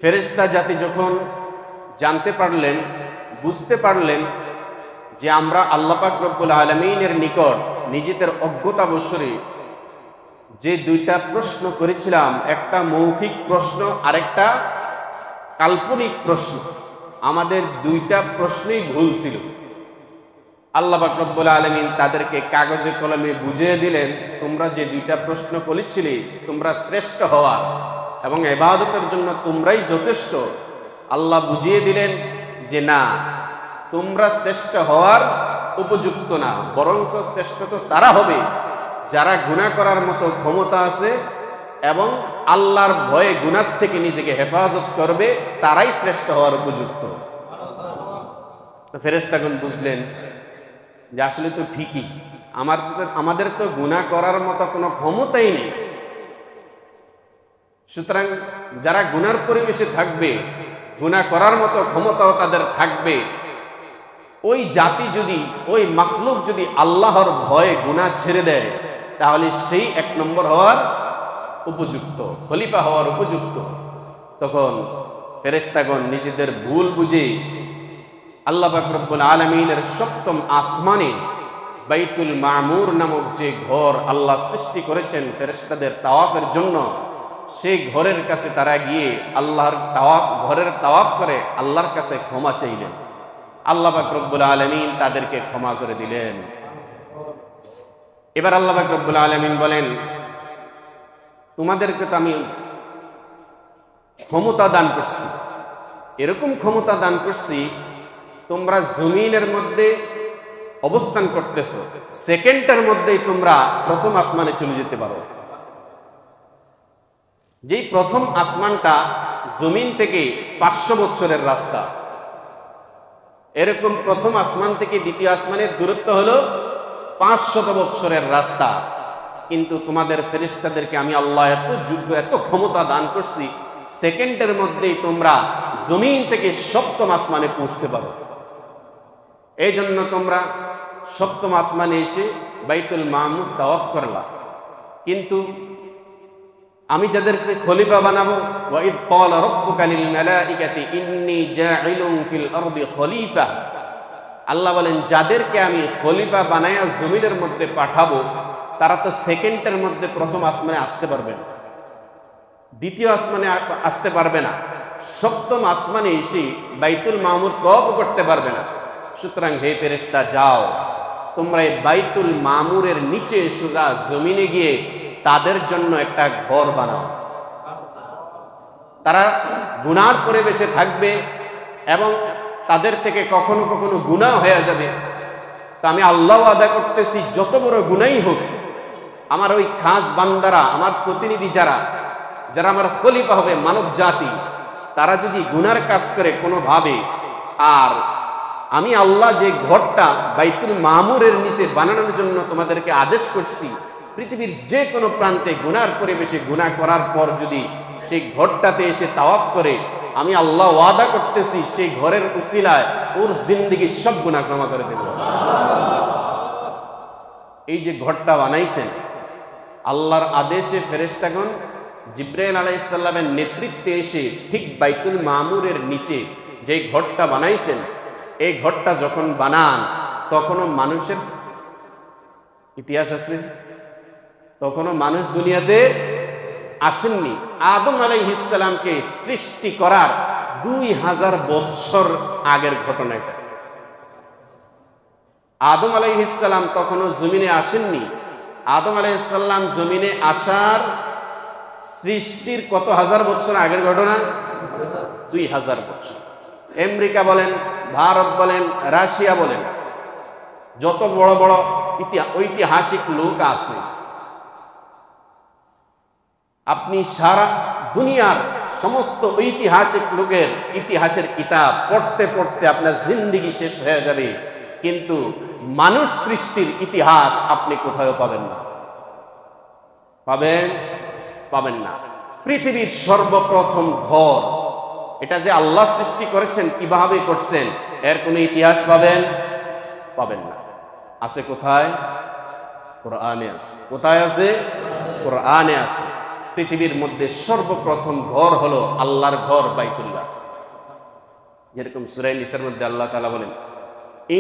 ফেরেশতা জাতি যখন জানতে পারলেন, বুঝতে পারলেন যে আমরা আল্লাহ পাক রব্বুল আলামিনের নিকট নিজেদের অজ্ঞতাবশরে যে দুইটা প্রশ্ন করেছিলাম, একটা মৌখিক প্রশ্ন আর একটা কাল্পনিক প্রশ্ন, আমাদের দুইটা প্রশ্নই ভুল ছিল। আল্লাহ পাক রব্বুল আলামিন তাদেরকে কাগজে কলমে বুঝিয়ে দিলেন, তোমরা যে দুইটা প্রশ্ন করেছিলে, তোমরা শ্রেষ্ঠ হওয়া এবং ইবাদতের জন্য তোমরাই যথেষ্ট। আল্লাহ বুঝিয়ে দিলেন যে না, তোমরা শ্রেষ্ঠ হওয়ার উপযুক্ত না, বরঞ্চ শ্রেষ্ঠ তো তারা হবে যারা গুনাহ করার মতো ক্ষমতা আছে এবং আল্লাহর ভয়ে গুনাহ থেকে নিজেকে হেফাজত করবে, তারাই শ্রেষ্ঠ হওয়ার উপযুক্ত। তো ফেরেশতাগণ বুঝলেন যে আসলে তো ঠিকই, আমাদের তো গুনাহ করার মতো কোনো ক্ষমতাই নেই। সুতরাং যারা গুনার পরিবেশে থাকবে, গুনাহ করার মতো ক্ষমতাও তাদের থাকবে, ওই জাতি যদি, ওই মাখলুক যদি আল্লাহর ভয়ে গুনাহ ছেড়ে দেয়, তাহলে সেই এক নম্বর হওয়ার উপযুক্ত, খলিফা হওয়ার উপযুক্ত। তখন ফেরেশতাগণ নিজেদের ভুল বুঝে আল্লাহ পাক রব্বুল আলামিনের সপ্তম আসমানে বাইতুল মামুর নামক যে ঘর আল্লাহ সৃষ্টি করেছেন ফেরেশতাদের তাওয়াফের জন্য, সেই ঘরের কাছে তারা গিয়ে আল্লাহর ঘরের তাওয়াফ করে আল্লাহর কাছে ক্ষমা চাইলেন। আল্লাহ পাক রব্বুল আলামিন তাদেরকে ক্ষমা করে দিলেন। এবার আল্লাহ পাক রব্বুল আলামিন বলেন, তোমাদেরকে তো আমি ক্ষমতা দান করছি, এরকম ক্ষমতা দান করছি, তোমরা জমিনের মধ্যে অবস্থান করতেছো, সেকেন্ডের মধ্যেই তোমরা প্রথম আসমানে চলে যেতে পারো। যেই প্রথম আসমানটা জমিন থেকে 500 বছরের রাস্তা, এরকম প্রথম আসমান থেকে দ্বিতীয় আসমানের দূরত্ব হলো 500 বছরের রাস্তা। কিন্তু তোমাদের ফেরেশতাদেরকে আমি আল্লাহ এত যোগ্য, এত ক্ষমতা দান করছি, সেকেন্ডের মধ্যেই তোমরা জমিন থেকে সপ্তম আসমানে পৌঁছতে পারো। এই জন্য তোমরা সপ্তম আসমানে এসে বাইতুল মামুর তাওয়াফ করলা। কিন্তু আমি যাদেরকে খলিফা বানাবো, ওয়াইদ ক্বালা রাব্বুকা লিল মালাইকাতি ইন্নী জাইলুন ফিল আরদি খলিফা, আল্লাহ বলেন যাদেরকে আমি খলিফা বানায়া জমিনের মধ্যে পাঠাবো, তারা তো সেকেন্ডের মধ্যে প্রথম আসমানে আসতে পারবে না, দ্বিতীয় আসমানে আসতে পারবে না, সপ্তম আসমানে এসে বাইতুল মামুর তাওয়াফ করতে পারবে না। সুতরাং হে ফেরেশতা, যাও তোমরা এই বাইতুল মামুরের নিচে সোজা জমিনে গিয়ে তাদের জন্য একটা ঘর বানাও। তারা গুনার পরিবেশে থাকবে এবং তাদের থেকে কখনো কখনো গুনাহ হয়ে যাবে। তা আমি আল্লাহ আদা করতেছি, যত বড় গুনাহই হোক, আমার ওই খাস বান্দারা, আমার প্রতিনিধি যারা যারা আমার খলিফা হবে, মানব জাতি, তারা যদি গুনার কাজ করে কোনোভাবে, আর আমি আল্লাহ যে ঘরটা বাইতুল মামুরের নিচে বানানোর জন্য তোমাদেরকে আদেশ করছি, পৃথিবীর যে কোনো প্রান্তে গুনার পরিবেশে গুনাহ করার পর যদি সেই ঘরটাতে এসে তাওয়াফ করে, আমি আল্লাহ ওয়াদা করতেছি সেই ঘরের উসিলায় ওর জিন্দেগির সব গুনাহ ক্ষমা করে দেব। এই যে ঘরটা বানাইছেন আল্লাহর আদেশে, ফেরেশতাগণ জিবরাইল আলাইহিস সালামের নেতৃত্বে এসে ঠিক বাইতুল মামুরের নিচে যে ঘরটা বানাইছেন, এই ঘরটা যখন বানান, তখনও মানুষের ইতিহাস আছে, তখনও মানুষ দুনিয়াতে আসেননি। আদম আলাইহিস সালামকে সৃষ্টি করার 2000 বছর আগের ঘটনা এটা। আদম আলাইহিস সালাম তখনও জমিনে আসেননি। আদম আলাইহিস সালাম জমিনে আসার সৃষ্টির কত হাজার বছর আগের ঘটনা? 2000 বছর। আমেরিকা বলেন, ভারত বলেন, রাশিয়া বলেন, যত বড় বড় ঐতিহাসিক লোক আছে, আপনি সারা দুনিয়ার সমস্ত ঐতিহাসিক লোকের ইতিহাসের কিতাব পড়তে পড়তে আপনার জিন্দেগি শেষ হয়ে যাবে, কিন্তু মানুষ সৃষ্টির ইতিহাস আপনি কোথাও পাবেন না। পাবেন না। পৃথিবীর সর্বপ্রথম ঘর, এটা যে আল্লাহ সৃষ্টি করেছেন, কিভাবে করছেন, এর কোনো ইতিহাস পাবেন না। আছে কোথায়? কোরআনে আছে। কোথায় আছে? কোরআনে আছে। পৃথিবীর মধ্যে সর্বপ্রথম ঘর হলো আল্লাহর ঘর বাইতুল্লাহ। যেরকম সূরা নিসার মধ্যে আল্লাহ তাআলা বলেন,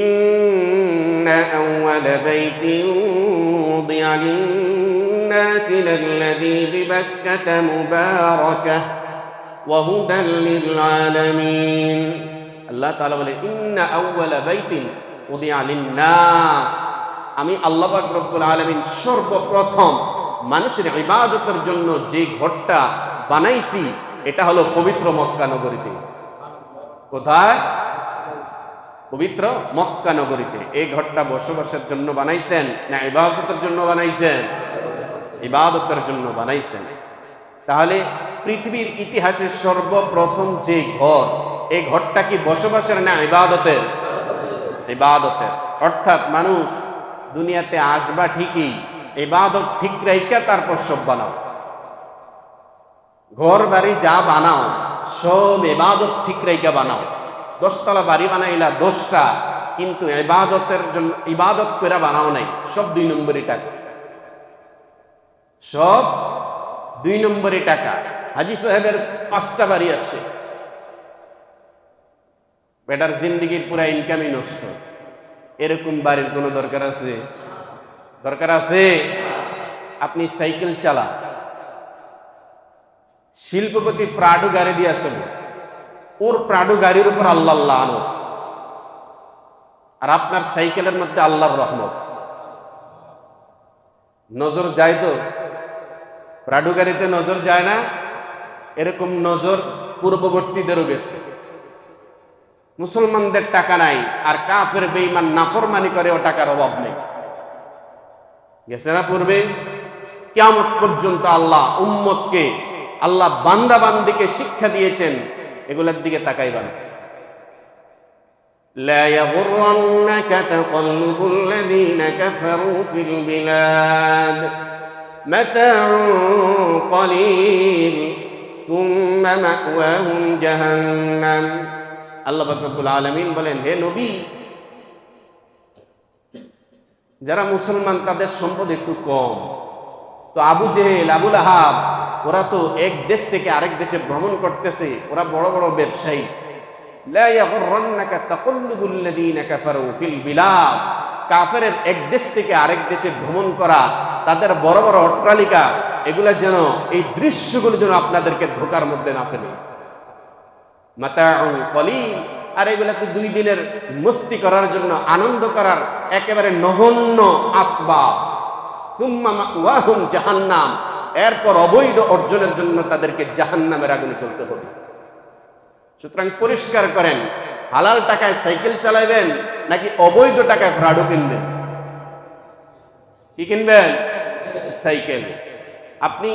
ইন্না আউওয়ালা বাইতিন উযিয়া লিন-নাসি লাল্লাযী বিবাক্কাতা মুবারাকাহ ওয়া হুদাল লিল-আলামিন। আল্লাহ তাআলা বলেন, ইন্না আউওয়ালা বাইতিন উযিয়া লিন-নাস, আমি আল্লাহ পাক রব্বুল আলামিন সর্বপ্রথম মানুষের ইবাদতের জন্য যে ঘরটা বানাইছি এটা হলো পবিত্র মক্কা নগরীতে। কোথায়? পবিত্র মক্কা নগরীতে। এই ঘরটা বসবাসের জন্য বানাইছেন না ইবাদতের জন্য বানাইছেন? ইবাদতের জন্য বানাইছেন। তাহলে পৃথিবীর ইতিহাসে সর্বপ্রথম যে ঘর, এই ঘরটা কি বসবাসের না ইবাদতের? ইবাদতের। অর্থাৎ মানুষ দুনিয়াতে আসবা ঠিকই, ইবাদত ঠিক রাইখা তারপর সব বানাও। ঘর বাড়ি যা বানাও সব ইবাদত ঠিক রাইখা বানাও। 10 তলা বাড়ি বানাইলা 10টা, কিন্তু ইবাদতের জন্য ইবাদত করে বানাও নাই, সব 2 নম্বরই টাকা, সব 2 নম্বরই টাকা। হাজী সাহেবের 5টা বাড়ি আছে, বেটার জিন্দেগির পুরা ইনকামই নষ্ট। এরকম বাড়ির কোনো দরকার আছে? দরকার আছে? আপনি সাইকেল চালা, শিল্পপতি প্রাডো গাড়ি দিয়া চলে, ওর প্রাডো গাড়ির উপর আল্লাহ আনো, আর আপনার সাইকেলের মধ্যে আল্লাহর রহমত। নজর যায় তো? প্রাডো গাড়িতে নজর যায় না? এরকম নজর পূর্ববর্তীদেরও গেছে। মুসলমানদের টাকা নাই, আর কাফের বেঈমান নাফরমানি করে ও টাকার অভাব নেই। গেছে না পূর্বে? কিয়ামত পর্যন্ত আল্লাহ উম্মতকে, আল্লাহ বান্দা বান্দিকে শিক্ষা দিয়েছেন এগুলোর দিকে তাকাইবা না। লা ইয়াগুররান্নাকা তাকাল্লুবুল লাযীনা কাফারু ফিল বিলাদ মাতাউন কলিল সুম্মা মাওয়াহুম জাহান্নাম। আল্লাহ পাক রব্বুল আলামিন বলেন, হে নবী, যারা মুসলমান তাদের সম্পদ একটু কম, তো আবু জেহেল, আবু লাহাব, ওরা তো এক দেশ থেকে আরেক দেশে ভ্রমণ করতেছে, ওরা বড় বড় ব্যবসায়ী। লা ইয়াগুররান্নাকা তাকাল্লুবুল লাযীনা কাফারু ফিল বিলাদ, কাফেরের এক দেশ থেকে আরেক দেশে ভ্রমণ করা, তাদের বড় বড় অট্টালিকা, এগুলা যেন, এই দৃশ্যগুলো যেন আপনাদেরকে ধোকার মধ্যে না ফেলে। মাতাউন কলিল, আর এগুলা তো 2 দিনের মস্তি করার জন্য, আনন্দ করার একেবারে নগণ্য আসবাব। সুম্মা মাওয়াহুম জাহান্নাম, এরপর অবৈধ অর্জনের জন্য তাদেরকে জাহান্নামের আগুনে চলতে হবে। সুতরাং পরিষ্কার করেন, হালাল টাকায় সাইকেল চালাবেন নাকি অবৈধ টাকায় প্রাডো কিনবেন? কি কিনবেন? সাইকেল। আপনি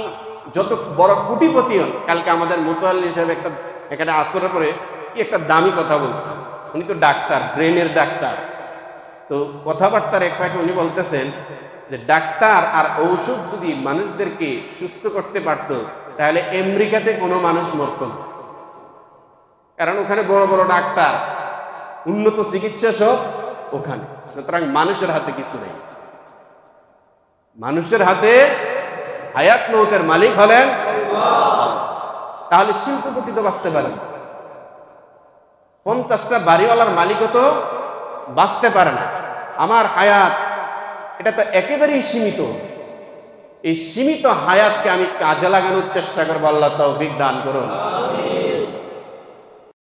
যত বড় কোটিপতি হন, কালকে আমাদের মুতাল্লি হিসেবে এখানে আসরের পরে কি একটা দামি কথা বলছে, উনি তো ডাক্তার, ব্রেনের ডাক্তার। তো কথাবার্তার এক ফাঁকে উনি বলতেছেন যে ডাক্তার আর ঔষধ যদি মানুষদেরকে সুস্থ করতে পারতো তাহলে আমেরিকাতে কোনো মানুষ মরত না, কারণ ওখানে বড় বড় ডাক্তার, উন্নত চিকিৎসা সব ওখানে। সুতরাং মানুষের হাতে কিছু নেই, মানুষের হাতে হায়াত মৌতের মালিক হলেন আল্লাহ। তাহলে শিল্পপতি তো বাঁচতে পারে না, 50টা বাড়িওয়ালার মালিকও তো বাঁচতে পারে না। আমার হায়াত এটা তো একেবারেই সীমিত। এই সীমিত হায়াতকে আমি কাজে লাগানোর চেষ্টা করবো, আল্লাহ তৌফিক দান করুন।